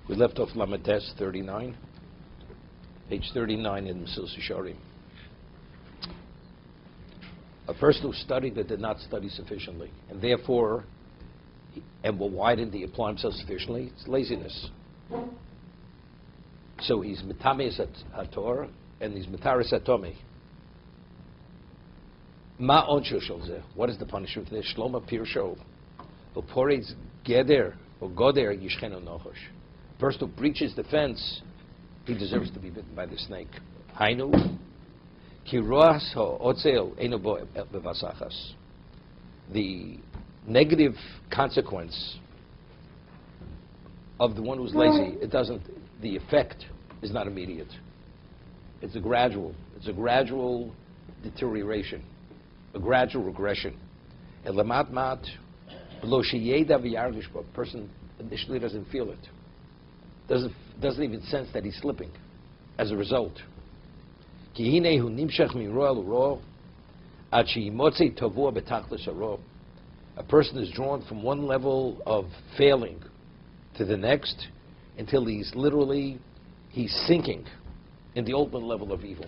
We left off Lamates 39, page 39 in Mesilas Yesharim. A person who studied but did not study sufficiently, and therefore, why didn't he apply himself sufficiently? It's laziness. So he's mitames at Torah, and he's mitaris at Tomei. Ma onsho shel zeh. What is the punishment for this? Shloma pirsho. Uporetz geder or goder yishchenu nochosh. Person who breaches the fence, he deserves to be bitten by the snake. Hainu ki roas ha'otzel eino bo bevasachas. The negative consequence of the one who's lazy, the effect is not immediate. It's a gradual deterioration, a gradual regression. A person initially doesn't feel it, doesn't even sense that he's slipping as a result. A person is drawn from one level of failing to the next until he's sinking in the ultimate level of evil.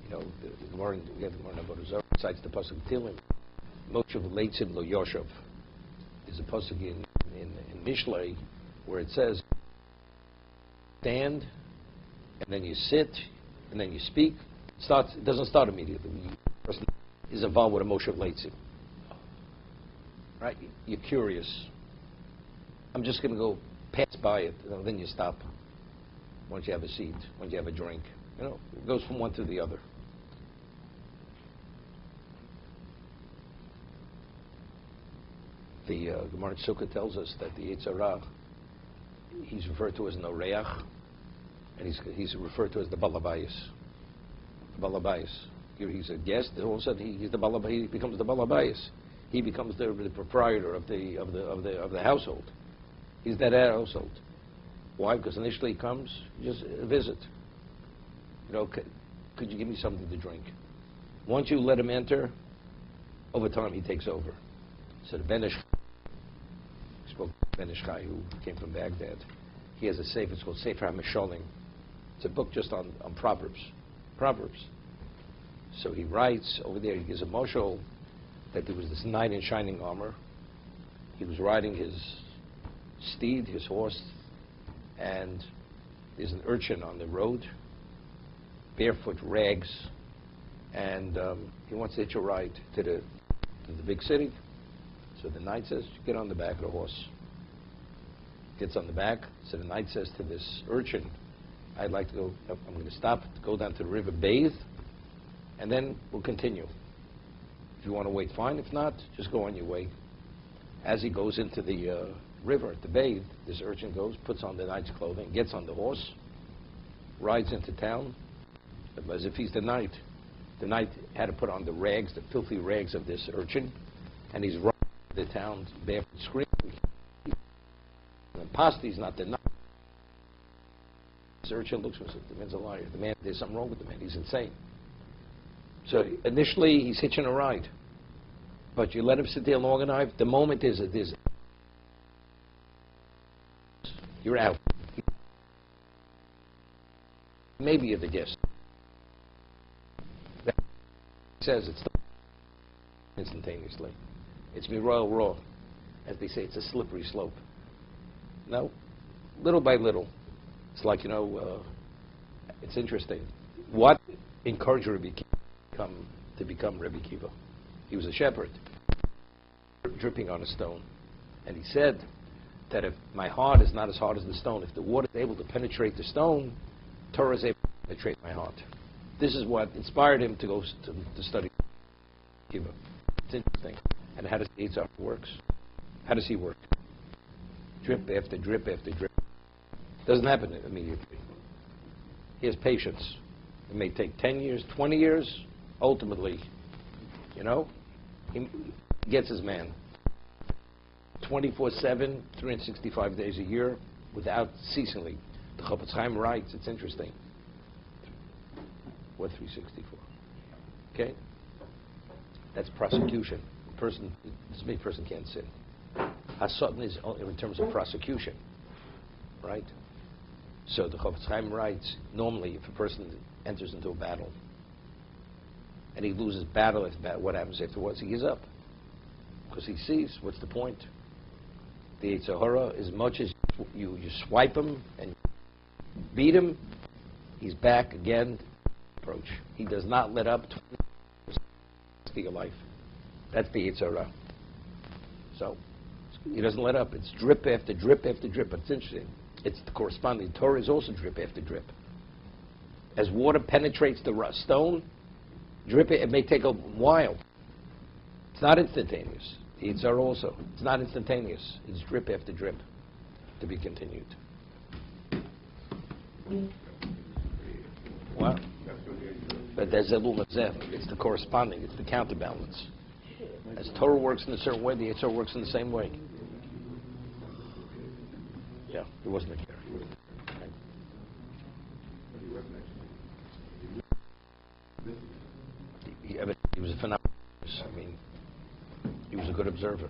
You know, the Gemara, we have the Gemara about Zohar, besides the pasuk Tilim, Moshe v'leitzim lo Yoshev. There's a pasuk in Mishlei where it says, stand, and then you sit, and then you speak. It doesn't start immediately. The person is involved with a Moshe v'leitzim. Right? You're curious. I'm just going to go pass by it, and then you stop. Once you have a seat, once you have a drink. You know, it goes from one to the other. The Gemara Sukkah tells us that the Yetzer Hara, he's referred to as an Oreach, and he's referred to as the Balabayas. The Balabayas. He's a guest, and all of a sudden he becomes the Balabayas. He becomes the proprietor of the household. He's that household. Why? Because initially he comes just a visit. You know, could you give me something to drink? Once you let him enter, over time he takes over. So the Ben Ish Chai, who came from Baghdad, he has a sefer. It's called Sefer HaMesholim. It's a book just on Proverbs. So he writes over there. He gives a moshel that there was this knight in shining armor. He was riding his steed, his horse, and there's an urchin on the road, barefoot, rags, and he wants to hitch a ride to the big city. So the knight says, get on the back of the horse. Gets on the back. So the knight says to this urchin, I'd like to go, I'm going to stop, go down to the river, bathe, and then we'll continue. If you want to wait, fine. If not, just go on your way. As he goes into the river to bathe, this urchin goes, puts on the knight's clothing, gets on the horse, rides into town, as if he's the knight. The knight had to put on the rags, the filthy rags of this urchin, and he's riding the town barefoot, screaming. And Pasti's not the knight. This urchin looks at him, the man's a liar. There's something wrong with the man. He's insane. So initially he's hitching a ride, but you let him sit there long enough. The moment there's you're out. Maybe you're the guest. That says it's instantaneously. It's royal raw, as they say. It's a slippery slope. No, little by little. It's like, you know, it's interesting. What encouraged Rabbi Kiva to become Rabbi Kiva? He was a shepherd, dripping on a stone. And he said that if my heart is not as hard as the stone, if the water is able to penetrate the stone, Torah is able to penetrate my heart. This is what inspired him to go to study Kiva. It's interesting. And how does the Yetzer Hara works? How does he work? Drip after drip after drip. Doesn't happen immediately. He has patience. It may take 10 years, 20 years. Ultimately, you know, he gets his man. 24/7, 365 days a year, without ceasingly. The Chofetz Chaim writes, it's interesting. What 364? Okay? That's prosecution. person, this me person can't sin. Hasatan is only in terms of prosecution, right? So the Chofetz Chaim writes, normally if a person enters into a battle and he loses battle after battle, what happens afterwards? He gives up. Because he sees, what's the point? The Yetzer Hara, as much as you swipe him and beat him, he's back again. Approach. He does not let up to your life. That's the Yetzer Hara. So he doesn't let up. It's drip after drip after drip. But it's interesting. It's the corresponding Torah is also drip after drip. As water penetrates the stone, drip. It may take a while. It's not instantaneous. The Yetzer Hara also. It's not instantaneous. It's drip after drip. To be continued. What? But there's Elul Mazeh. It's the corresponding. It's the counterbalance. As Torah works in a certain way, the Yetzer Hara works in the same way. Yeah, it wasn't a care. He was a phenomenal. I mean, he was a good observer.